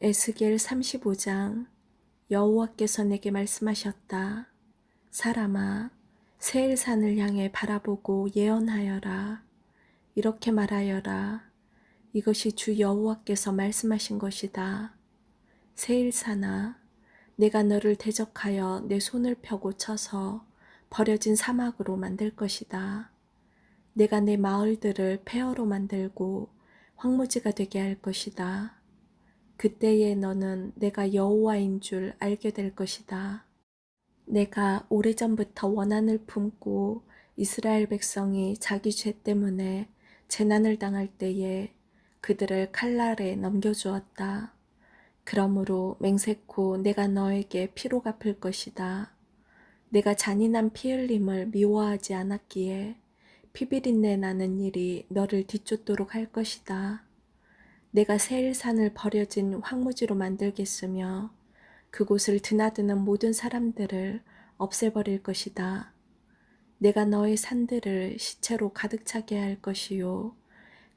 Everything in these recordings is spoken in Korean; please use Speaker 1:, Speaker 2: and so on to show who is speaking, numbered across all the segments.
Speaker 1: 에스겔 35장. 여호와께서 내게 말씀하셨다. 사람아, 세일산을 향해 바라보고 예언하여라. 이렇게 말하여라. 이것이 주 여호와께서 말씀하신 것이다. 세일산아, 내가 너를 대적하여 내 손을 펴고 쳐서 버려진 사막으로 만들 것이다. 내가 내 마을들을 폐허로 만들고 황무지가 되게 할 것이다. 그때에 너는 내가 여호와인 줄 알게 될 것이다. 내가 오래전부터 원한을 품고 이스라엘 백성이 자기 죄 때문에 재난을 당할 때에 그들을 칼날에 넘겨주었다. 그러므로 맹세코 내가 너에게 피로 갚을 것이다. 내가 잔인한 피 흘림을 미워하지 않았기에 피비린내 나는 일이 너를 뒤쫓도록 할 것이다. 내가 세일산을 버려진 황무지로 만들겠으며 그곳을 드나드는 모든 사람들을 없애버릴 것이다. 내가 너의 산들을 시체로 가득 차게 할 것이요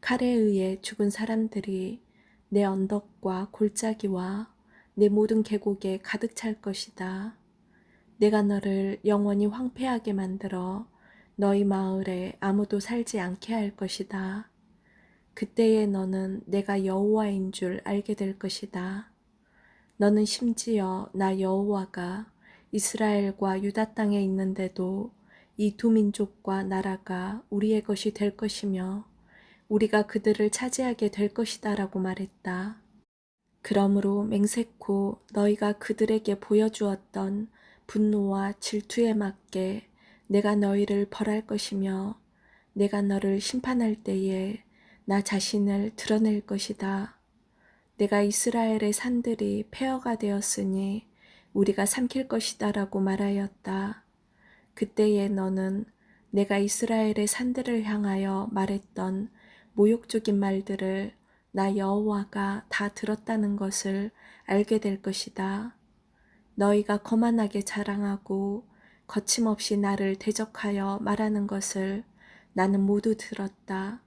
Speaker 1: 칼에 의해 죽은 사람들이 내 언덕과 골짜기와 내 모든 계곡에 가득 찰 것이다. 내가 너를 영원히 황폐하게 만들어 너희 마을에 아무도 살지 않게 할 것이다. 그때에 너는 내가 여호와인 줄 알게 될 것이다. 너는 심지어 나 여호와가 이스라엘과 유다 땅에 있는데도 이 두 민족과 나라가 우리의 것이 될 것이며 우리가 그들을 차지하게 될 것이다 라고 말했다. 그러므로 맹세코 너희가 그들에게 보여주었던 분노와 질투에 맞게 내가 너희를 벌할 것이며 내가 너를 심판할 때에 나 자신을 드러낼 것이다. 내가 이스라엘의 산들이 폐허가 되었으니 우리가 삼킬 것이다 라고 말하였다. 그때에 너는 내가 이스라엘의 산들을 향하여 말했던 모욕적인 말들을 나 여호와가 다 들었다는 것을 알게 될 것이다. 너희가 거만하게 자랑하고 거침없이 나를 대적하여 말하는 것을 나는 모두 들었다.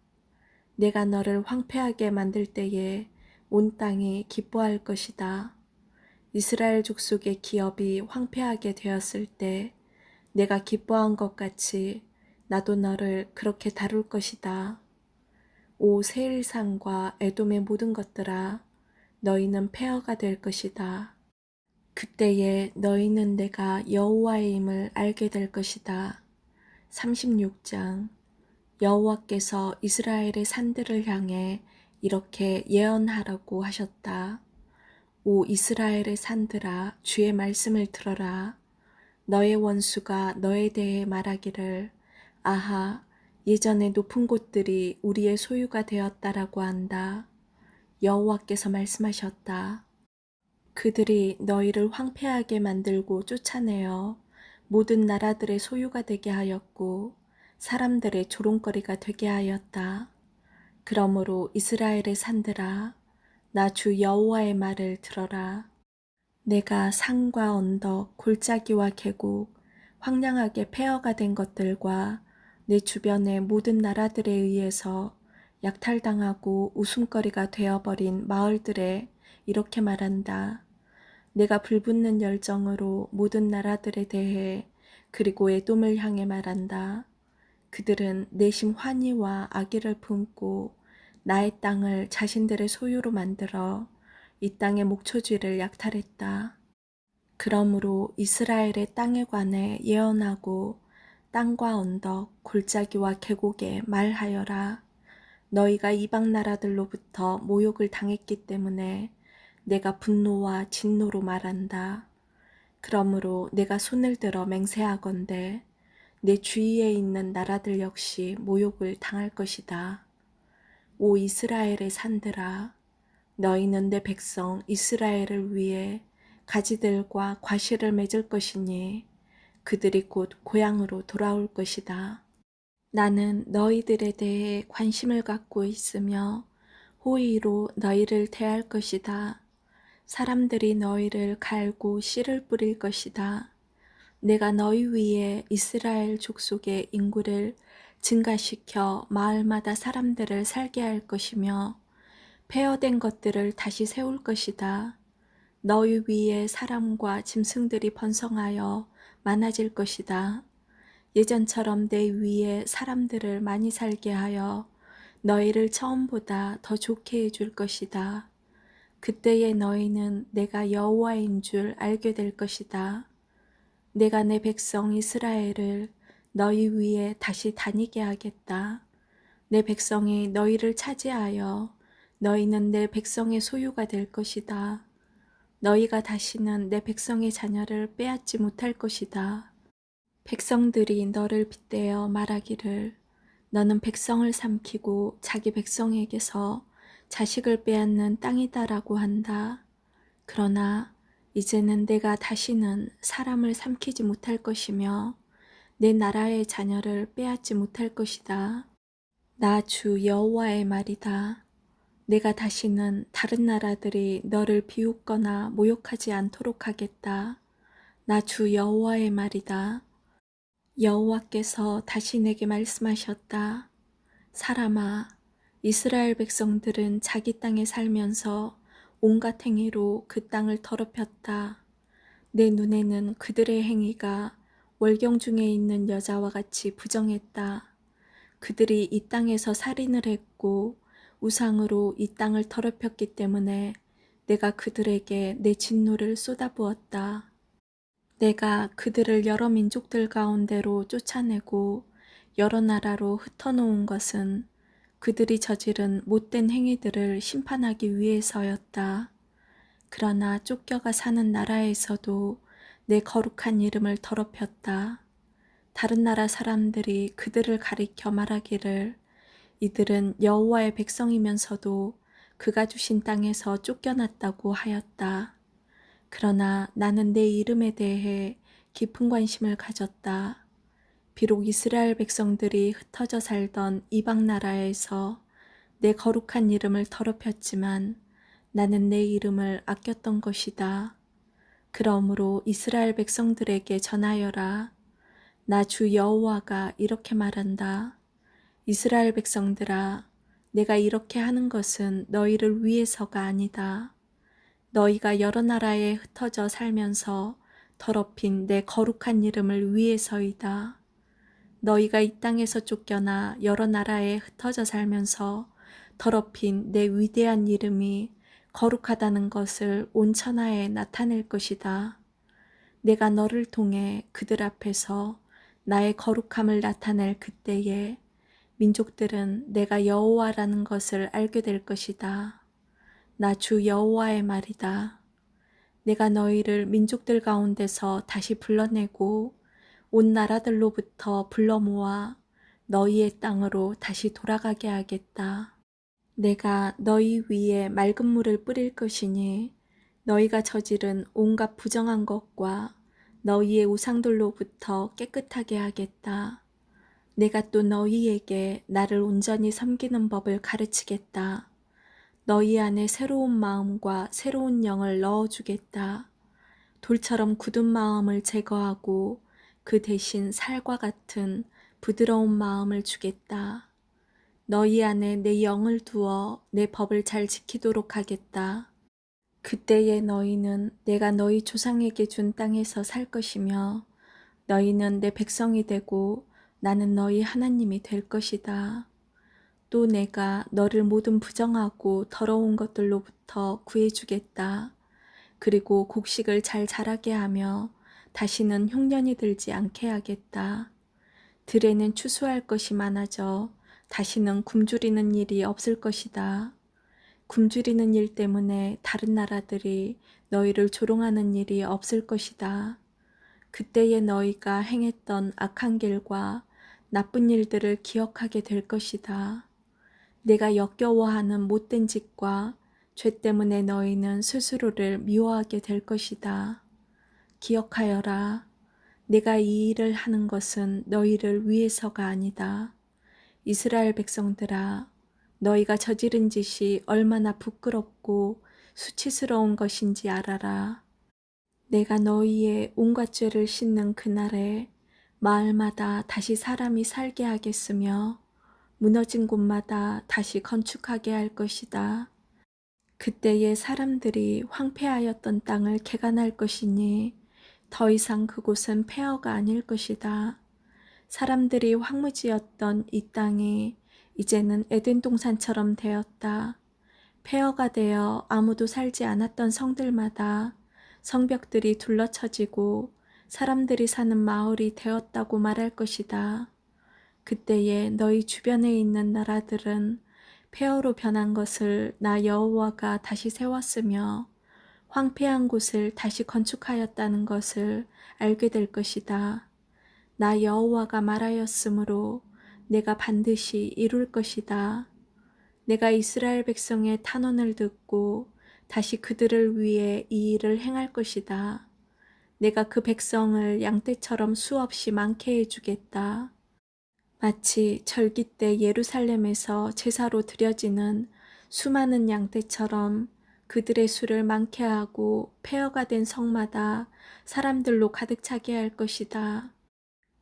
Speaker 1: 내가 너를 황폐하게 만들 때에 온 땅이 기뻐할 것이다. 이스라엘 족속의 기업이 황폐하게 되었을 때 내가 기뻐한 것 같이 나도 너를 그렇게 다룰 것이다. 오 세일산과 에돔의 모든 것들아, 너희는 폐허가 될 것이다. 그때에 너희는 내가 여호와임을 알게 될 것이다. 36장. 여호와께서 이스라엘의 산들을 향해 이렇게 예언하라고 하셨다. 오 이스라엘의 산들아, 주의 말씀을 들어라. 너의 원수가 너에 대해 말하기를 아하, 예전에 높은 곳들이 우리의 소유가 되었다라고 한다. 여호와께서 말씀하셨다. 그들이 너희를 황폐하게 만들고 쫓아내어 모든 나라들의 소유가 되게 하였고 사람들의 조롱거리가 되게 하였다. 그러므로 이스라엘의 산들아, 나 주 여호와의 말을 들어라. 내가 산과 언덕, 골짜기와 계곡, 황량하게 폐허가 된 것들과 내 주변의 모든 나라들에 의해서 약탈당하고 웃음거리가 되어버린 마을들에 이렇게 말한다. 내가 불붙는 열정으로 모든 나라들에 대해 그리고 에돔을 향해 말한다. 그들은 내심 환희와 악의를 품고 나의 땅을 자신들의 소유로 만들어 이 땅의 목초지를 약탈했다. 그러므로 이스라엘의 땅에 관해 예언하고 땅과 언덕, 골짜기와 계곡에 말하여라. 너희가 이방 나라들로부터 모욕을 당했기 때문에 내가 분노와 진노로 말한다. 그러므로 내가 손을 들어 맹세하건대 내 주위에 있는 나라들 역시 모욕을 당할 것이다. 오 이스라엘의 산들아, 너희는 내 백성 이스라엘을 위해 가지들과 과실을 맺을 것이니 그들이 곧 고향으로 돌아올 것이다. 나는 너희들에 대해 관심을 갖고 있으며 호의로 너희를 대할 것이다. 사람들이 너희를 갈고 씨를 뿌릴 것이다. 내가 너희 위에 이스라엘 족속의 인구를 증가시켜 마을마다 사람들을 살게 할 것이며 폐허된 것들을 다시 세울 것이다. 너희 위에 사람과 짐승들이 번성하여 많아질 것이다. 예전처럼 내 위에 사람들을 많이 살게 하여 너희를 처음보다 더 좋게 해줄 것이다. 그때에 너희는 내가 여호와인 줄 알게 될 것이다. 내가 내 백성 이스라엘을 너희 위에 다시 다니게 하겠다. 내 백성이 너희를 차지하여 너희는 내 백성의 소유가 될 것이다. 너희가 다시는 내 백성의 자녀를 빼앗지 못할 것이다. 백성들이 너를 빗대어 말하기를 너는 백성을 삼키고 자기 백성에게서 자식을 빼앗는 땅이다라고 한다. 그러나 이제는 내가 다시는 사람을 삼키지 못할 것이며 내 나라의 자녀를 빼앗지 못할 것이다. 나 주 여호와의 말이다. 내가 다시는 다른 나라들이 너를 비웃거나 모욕하지 않도록 하겠다. 나 주 여호와의 말이다. 여호와께서 다시 내게 말씀하셨다. 사람아, 이스라엘 백성들은 자기 땅에 살면서 온갖 행위로 그 땅을 더럽혔다. 내 눈에는 그들의 행위가 월경 중에 있는 여자와 같이 부정했다. 그들이 이 땅에서 살인을 했고 우상으로 이 땅을 더럽혔기 때문에 내가 그들에게 내 진노를 쏟아부었다. 내가 그들을 여러 민족들 가운데로 쫓아내고 여러 나라로 흩어놓은 것은 그들이 저지른 못된 행위들을 심판하기 위해서였다. 그러나 쫓겨가 사는 나라에서도 내 거룩한 이름을 더럽혔다. 다른 나라 사람들이 그들을 가리켜 말하기를 이들은 여호와의 백성이면서도 그가 주신 땅에서 쫓겨났다고 하였다. 그러나 나는 내 이름에 대해 깊은 관심을 가졌다. 비록 이스라엘 백성들이 흩어져 살던 이방 나라에서 내 거룩한 이름을 더럽혔지만 나는 내 이름을 아꼈던 것이다. 그러므로 이스라엘 백성들에게 전하여라. 나 주 여호와가 이렇게 말한다. 이스라엘 백성들아, 내가 이렇게 하는 것은 너희를 위해서가 아니다. 너희가 여러 나라에 흩어져 살면서 더럽힌 내 거룩한 이름을 위해서이다. 너희가 이 땅에서 쫓겨나 여러 나라에 흩어져 살면서 더럽힌 내 위대한 이름이 거룩하다는 것을 온 천하에 나타낼 것이다. 내가 너를 통해 그들 앞에서 나의 거룩함을 나타낼 그때에 민족들은 내가 여호와라는 것을 알게 될 것이다. 나 주 여호와의 말이다. 내가 너희를 민족들 가운데서 다시 불러내고 온 나라들로부터 불러 모아 너희의 땅으로 다시 돌아가게 하겠다. 내가 너희 위에 맑은 물을 뿌릴 것이니 너희가 저지른 온갖 부정한 것과 너희의 우상들로부터 깨끗하게 하겠다. 내가 또 너희에게 나를 온전히 섬기는 법을 가르치겠다. 너희 안에 새로운 마음과 새로운 영을 넣어주겠다. 돌처럼 굳은 마음을 제거하고 그 대신 살과 같은 부드러운 마음을 주겠다. 너희 안에 내 영을 두어 내 법을 잘 지키도록 하겠다. 그때에 너희는 내가 너희 조상에게 준 땅에서 살 것이며 너희는 내 백성이 되고 나는 너희 하나님이 될 것이다. 또 내가 너를 모든 부정하고 더러운 것들로부터 구해주겠다. 그리고 곡식을 잘 자라게 하며 다시는 흉년이 들지 않게 하겠다. 들에는 추수할 것이 많아져 다시는 굶주리는 일이 없을 것이다. 굶주리는 일 때문에 다른 나라들이 너희를 조롱하는 일이 없을 것이다. 그때에 너희가 행했던 악한 길과 나쁜 일들을 기억하게 될 것이다. 내가 역겨워하는 못된 짓과 죄 때문에 너희는 스스로를 미워하게 될 것이다. 기억하여라. 내가 이 일을 하는 것은 너희를 위해서가 아니다. 이스라엘 백성들아, 너희가 저지른 짓이 얼마나 부끄럽고 수치스러운 것인지 알아라. 내가 너희의 온갖 죄를 씻는 그날에 마을마다 다시 사람이 살게 하겠으며 무너진 곳마다 다시 건축하게 할 것이다. 그때에 사람들이 황폐하였던 땅을 개간할 것이니 더 이상 그곳은 폐허가 아닐 것이다. 사람들이 황무지였던 이 땅이 이제는 에덴 동산처럼 되었다. 폐허가 되어 아무도 살지 않았던 성들마다 성벽들이 둘러쳐지고 사람들이 사는 마을이 되었다고 말할 것이다. 그때에 너희 주변에 있는 나라들은 폐허로 변한 것을 나 여호와가 다시 세웠으며 황폐한 곳을 다시 건축하였다는 것을 알게 될 것이다. 나 여호와가 말하였으므로 내가 반드시 이룰 것이다. 내가 이스라엘 백성의 탄원을 듣고 다시 그들을 위해 이 일을 행할 것이다. 내가 그 백성을 양떼처럼 수없이 많게 해주겠다. 마치 절기 때 예루살렘에서 제사로 드려지는 수많은 양떼처럼 그들의 수를 많게 하고 폐허가 된 성마다 사람들로 가득 차게 할 것이다.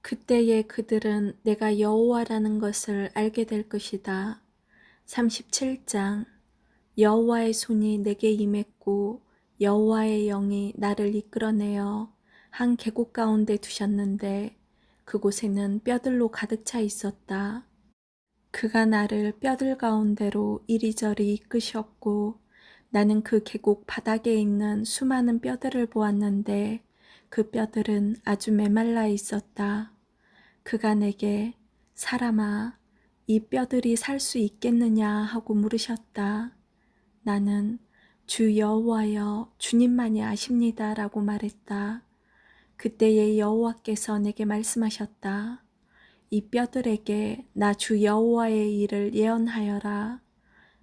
Speaker 1: 그때에 그들은 내가 여호와라는 것을 알게 될 것이다. 37장. 여호와의 손이 내게 임했고 여호와의 영이 나를 이끌어내어 한 계곡 가운데 두셨는데 그곳에는 뼈들로 가득 차 있었다. 그가 나를 뼈들 가운데로 이리저리 이끄셨고 나는 그 계곡 바닥에 있는 수많은 뼈들을 보았는데 그 뼈들은 아주 메말라 있었다. 그가 내게 사람아, 이 뼈들이 살 수 있겠느냐 하고 물으셨다. 나는 주 여호와여 주님만이 아십니다 라고 말했다. 그때에 여호와께서 내게 말씀하셨다. 이 뼈들에게 나 주 여호와의 일을 예언하여라.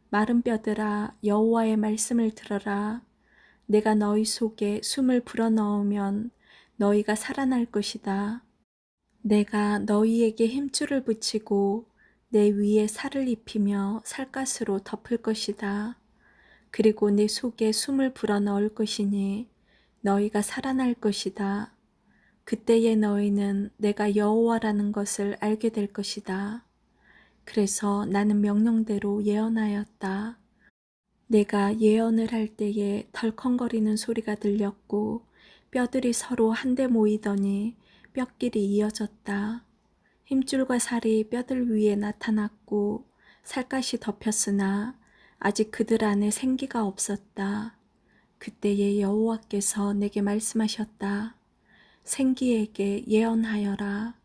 Speaker 1: 마른 뼈들아 여호와의 말씀을 들어라. 내가 너희 속에 숨을 불어넣으면 너희가 살아날 것이다. 내가 너희에게 힘줄을 붙이고 내 위에 살을 입히며 살갗으로 덮을 것이다. 그리고 내 속에 숨을 불어넣을 것이니 너희가 살아날 것이다. 그때에 너희는 내가 여호와라는 것을 알게 될 것이다. 그래서 나는 명령대로 예언하였다. 내가 예언을 할 때에 덜컹거리는 소리가 들렸고 뼈들이 서로 한데 모이더니 뼈끼리 이어졌다. 힘줄과 살이 뼈들 위에 나타났고 살갗이 덮였으나 아직 그들 안에 생기가 없었다. 그때에 여호와께서 내게 말씀하셨다. 생기에게 예언하여라.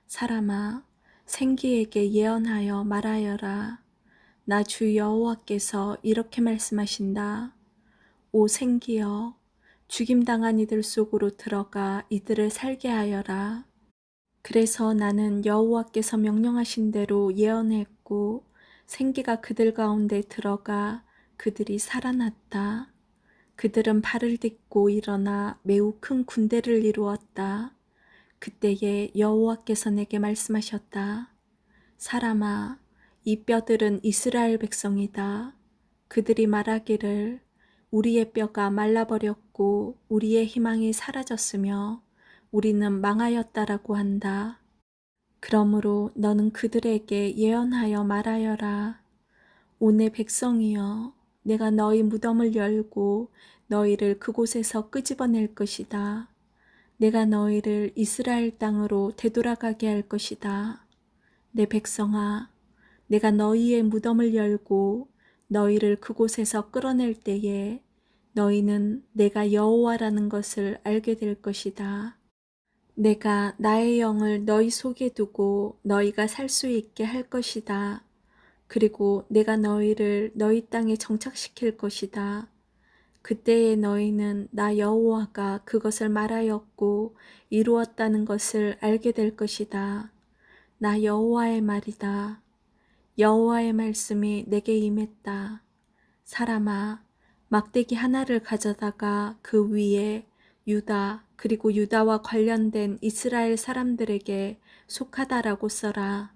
Speaker 1: 사람아, 생기에게 예언하여 말하여라. 나 주 여호와께서 이렇게 말씀하신다. 오 생기여, 죽임당한 이들 속으로 들어가 이들을 살게 하여라. 그래서 나는 여호와께서 명령하신 대로 예언했고 생기가 그들 가운데 들어가 그들이 살아났다. 그들은 발을 딛고 일어나 매우 큰 군대를 이루었다. 그때에 여호와께서 내게 말씀하셨다. 사람아, 이 뼈들은 이스라엘 백성이다. 그들이 말하기를 우리의 뼈가 말라버렸고 우리의 희망이 사라졌으며 우리는 망하였다라고 한다. 그러므로 너는 그들에게 예언하여 말하여라. 오 내 백성이여, 내가 너희 무덤을 열고 너희를 그곳에서 끄집어낼 것이다. 내가 너희를 이스라엘 땅으로 되돌아가게 할 것이다. 내 백성아, 내가 너희의 무덤을 열고 너희를 그곳에서 끌어낼 때에 너희는 내가 여호와라는 것을 알게 될 것이다. 내가 나의 영을 너희 속에 두고 너희가 살 수 있게 할 것이다. 그리고 내가 너희를 너희 땅에 정착시킬 것이다. 그때에 너희는 나 여호와가 그것을 말하였고 이루었다는 것을 알게 될 것이다. 나 여호와의 말이다. 여호와의 말씀이 내게 임했다. 사람아, 막대기 하나를 가져다가 그 위에 유다 그리고 유다와 관련된 이스라엘 사람들에게 속하다라고 써라.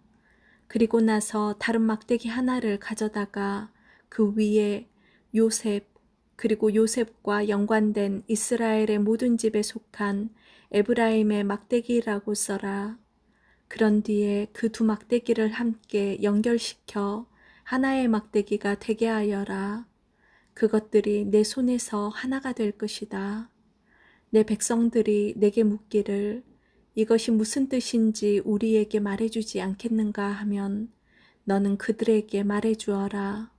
Speaker 1: 그리고 나서 다른 막대기 하나를 가져다가 그 위에 요셉 그리고 요셉과 연관된 이스라엘의 모든 집에 속한 에브라임의 막대기라고 써라. 그런 뒤에 그 두 막대기를 함께 연결시켜 하나의 막대기가 되게 하여라. 그것들이 내 손에서 하나가 될 것이다. 내 백성들이 내게 묻기를 이것이 무슨 뜻인지 우리에게 말해주지 않겠는가 하면 너는 그들에게 말해주어라.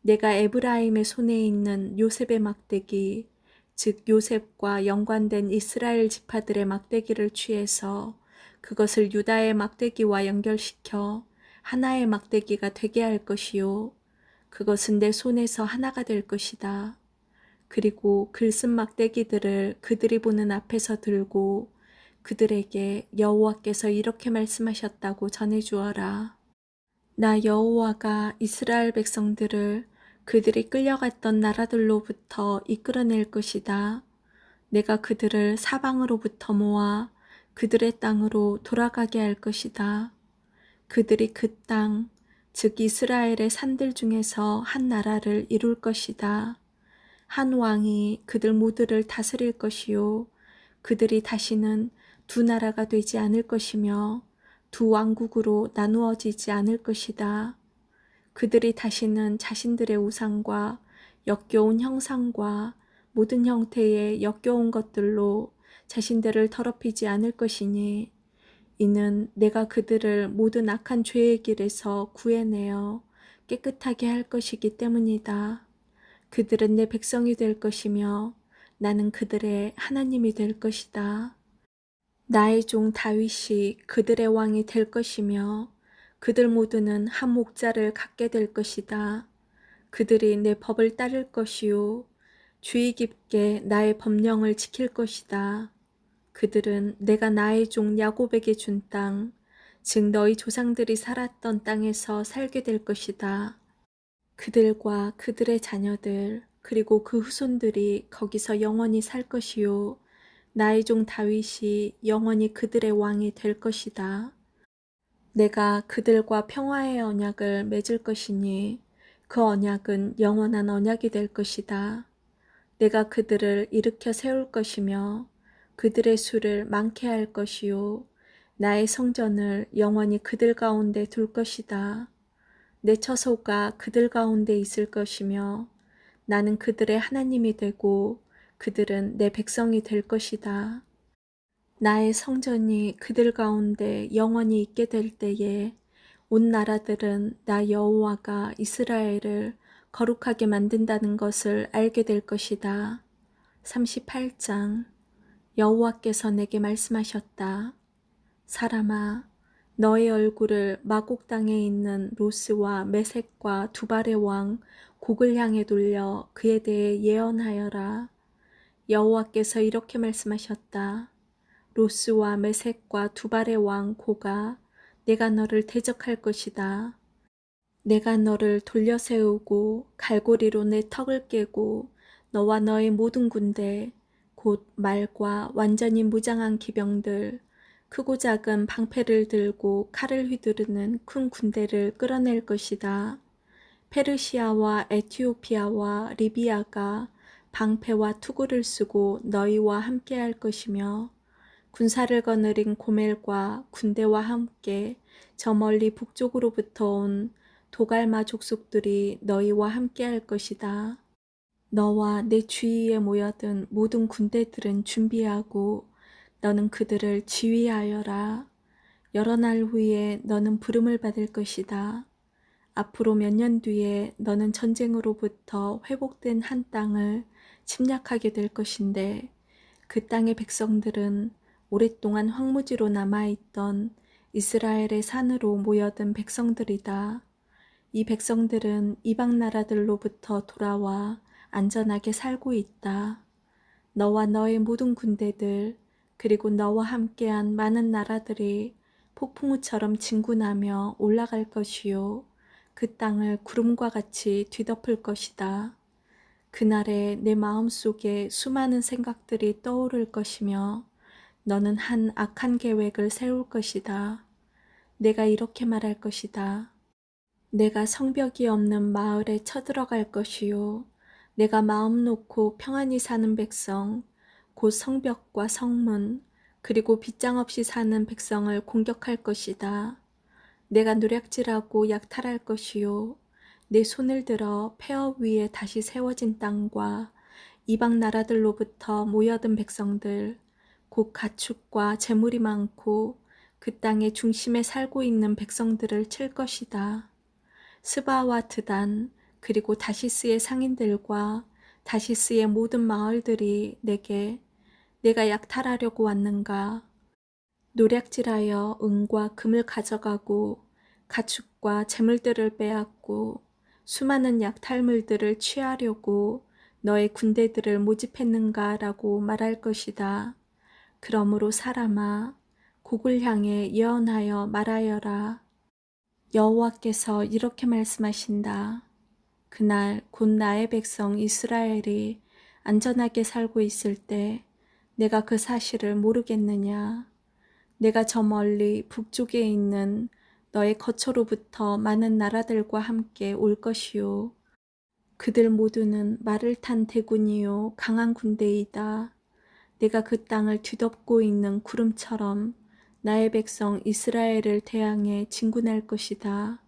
Speaker 1: 내가 에브라임의 손에 있는 요셉의 막대기, 즉 요셉과 연관된 이스라엘 지파들의 막대기를 취해서 그것을 유다의 막대기와 연결시켜 하나의 막대기가 되게 할 것이요. 그것은 내 손에서 하나가 될 것이다. 그리고 글쓴 막대기들을 그들이 보는 앞에서 들고 그들에게 여호와께서 이렇게 말씀하셨다고 전해주어라. 나 여호와가 이스라엘 백성들을 그들이 끌려갔던 나라들로부터 이끌어낼 것이다. 내가 그들을 사방으로부터 모아 그들의 땅으로 돌아가게 할 것이다. 그들이 그 땅, 즉 이스라엘의 산들 중에서 한 나라를 이룰 것이다. 한 왕이 그들 모두를 다스릴 것이요. 그들이 다시는 두 나라가 되지 않을 것이며 두 왕국으로 나누어지지 않을 것이다. 그들이 다시는 자신들의 우상과 역겨운 형상과 모든 형태의 역겨운 것들로 자신들을 더럽히지 않을 것이니 이는 내가 그들을 모든 악한 죄의 길에서 구해내어 깨끗하게 할 것이기 때문이다. 그들은 내 백성이 될 것이며 나는 그들의 하나님이 될 것이다. 나의 종 다윗이 그들의 왕이 될 것이며 그들 모두는 한 목자를 갖게 될 것이다. 그들이 내 법을 따를 것이요 주의 깊게 나의 법령을 지킬 것이다. 그들은 내가 나의 종 야곱에게 준 땅, 즉 너희 조상들이 살았던 땅에서 살게 될 것이다. 그들과 그들의 자녀들 그리고 그 후손들이 거기서 영원히 살 것이요 나의 종 다윗이 영원히 그들의 왕이 될 것이다. 내가 그들과 평화의 언약을 맺을 것이니 그 언약은 영원한 언약이 될 것이다. 내가 그들을 일으켜 세울 것이며 그들의 수를 많게 할 것이요 나의 성전을 영원히 그들 가운데 둘 것이다. 내 처소가 그들 가운데 있을 것이며 나는 그들의 하나님이 되고 그들은 내 백성이 될 것이다. 나의 성전이 그들 가운데 영원히 있게 될 때에 온 나라들은 나 여호와가 이스라엘을 거룩하게 만든다는 것을 알게 될 것이다. 38장 여호와께서 내게 말씀하셨다. 사람아, 너의 얼굴을 마곡 땅에 있는 로스와 메색과 두발의 왕 곡을 향해 돌려 그에 대해 예언하여라. 여호와께서 이렇게 말씀하셨다. 로스와 메색과 두발의 왕 고가 내가 너를 대적할 것이다. 내가 너를 돌려 세우고 갈고리로 내 턱을 깨고 너와 너의 모든 군대 곧 말과 완전히 무장한 기병들 크고 작은 방패를 들고 칼을 휘두르는 큰 군대를 끌어낼 것이다. 페르시아와 에티오피아와 리비아가 방패와 투구를 쓰고 너희와 함께할 것이며 군사를 거느린 고멜과 군대와 함께 저 멀리 북쪽으로부터 온 도갈마 족속들이 너희와 함께할 것이다. 너와 내 주위에 모여든 모든 군대들은 준비하고 너는 그들을 지휘하여라. 여러 날 후에 너는 부름을 받을 것이다. 앞으로 몇 년 뒤에 너는 전쟁으로부터 회복된 한 땅을 침략하게 될 것인데 그 땅의 백성들은 오랫동안 황무지로 남아있던 이스라엘의 산으로 모여든 백성들이다. 이 백성들은 이방 나라들로부터 돌아와 안전하게 살고 있다. 너와 너의 모든 군대들 그리고 너와 함께한 많은 나라들이 폭풍우처럼 진군하며 올라갈 것이요 그 땅을 구름과 같이 뒤덮을 것이다. 그날에 내 마음속에 수많은 생각들이 떠오를 것이며 너는 한 악한 계획을 세울 것이다. 내가 이렇게 말할 것이다. 내가 성벽이 없는 마을에 쳐들어갈 것이요 내가 마음 놓고 평안히 사는 백성 곧 성벽과 성문 그리고 빗장 없이 사는 백성을 공격할 것이다. 내가 노략질하고 약탈할 것이요 내 손을 들어 폐허 위에 다시 세워진 땅과 이방 나라들로부터 모여든 백성들, 곧 가축과 재물이 많고 그 땅의 중심에 살고 있는 백성들을 칠 것이다. 스바와 드단, 그리고 다시스의 상인들과 다시스의 모든 마을들이 내게 내가 약탈하려고 왔는가? 노략질하여 은과 금을 가져가고 가축과 재물들을 빼앗고 수많은 약탈물들을 취하려고 너의 군대들을 모집했는가라고 말할 것이다. 그러므로 사람아, 곡을 향해 예언하여 말하여라. 여호와께서 이렇게 말씀하신다. 그날 곧 나의 백성 이스라엘이 안전하게 살고 있을 때 내가 그 사실을 모르겠느냐? 내가 저 멀리 북쪽에 있는 너의 거처로부터 많은 나라들과 함께 올 것이요. 그들 모두는 말을 탄 대군이요 강한 군대이다. 내가 그 땅을 뒤덮고 있는 구름처럼 나의 백성 이스라엘을 대항해 진군할 것이다.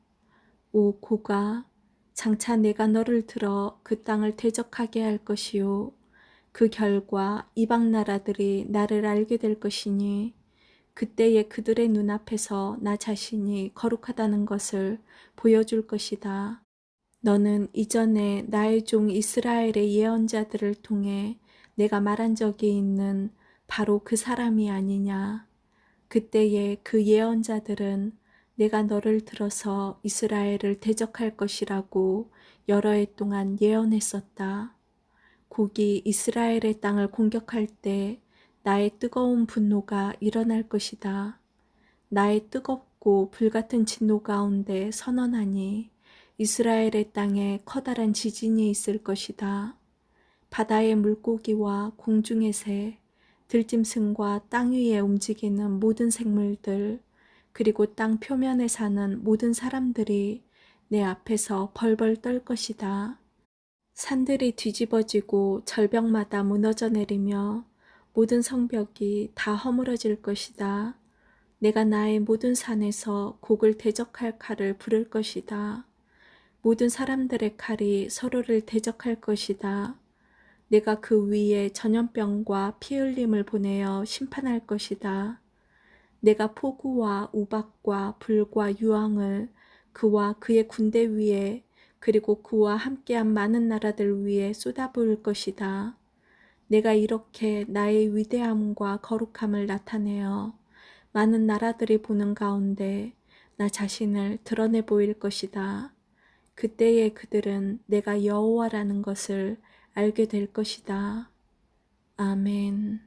Speaker 1: 오 고가, 장차 내가 너를 들어 그 땅을 대적하게 할 것이요. 그 결과 이방 나라들이 나를 알게 될 것이니 그때에 그들의 눈앞에서 나 자신이 거룩하다는 것을 보여줄 것이다. 너는 이전에 나의 종 이스라엘의 예언자들을 통해 내가 말한 적이 있는 바로 그 사람이 아니냐. 그때에 그 예언자들은 내가 너를 들어서 이스라엘을 대적할 것이라고 여러 해 동안 예언했었다. 곡이 이스라엘의 땅을 공격할 때 나의 뜨거운 분노가 일어날 것이다. 나의 뜨겁고 불같은 진노 가운데 선언하니 이스라엘의 땅에 커다란 지진이 있을 것이다. 바다의 물고기와 공중의 새, 들짐승과 땅 위에 움직이는 모든 생물들, 그리고 땅 표면에 사는 모든 사람들이 내 앞에서 벌벌 떨 것이다. 산들이 뒤집어지고 절벽마다 무너져 내리며 모든 성벽이 다 허물어질 것이다. 내가 나의 모든 산에서 곡을 대적할 칼을 부를 것이다. 모든 사람들의 칼이 서로를 대적할 것이다. 내가 그 위에 전염병과 피 흘림을 보내어 심판할 것이다. 내가 폭우와 우박과 불과 유황을 그와 그의 군대 위에 그리고 그와 함께한 많은 나라들 위에 쏟아부을 것이다. 내가 이렇게 나의 위대함과 거룩함을 나타내어 많은 나라들이 보는 가운데 나 자신을 드러내 보일 것이다. 그때에 그들은 내가 여호와라는 것을 알게 될 것이다. 아멘.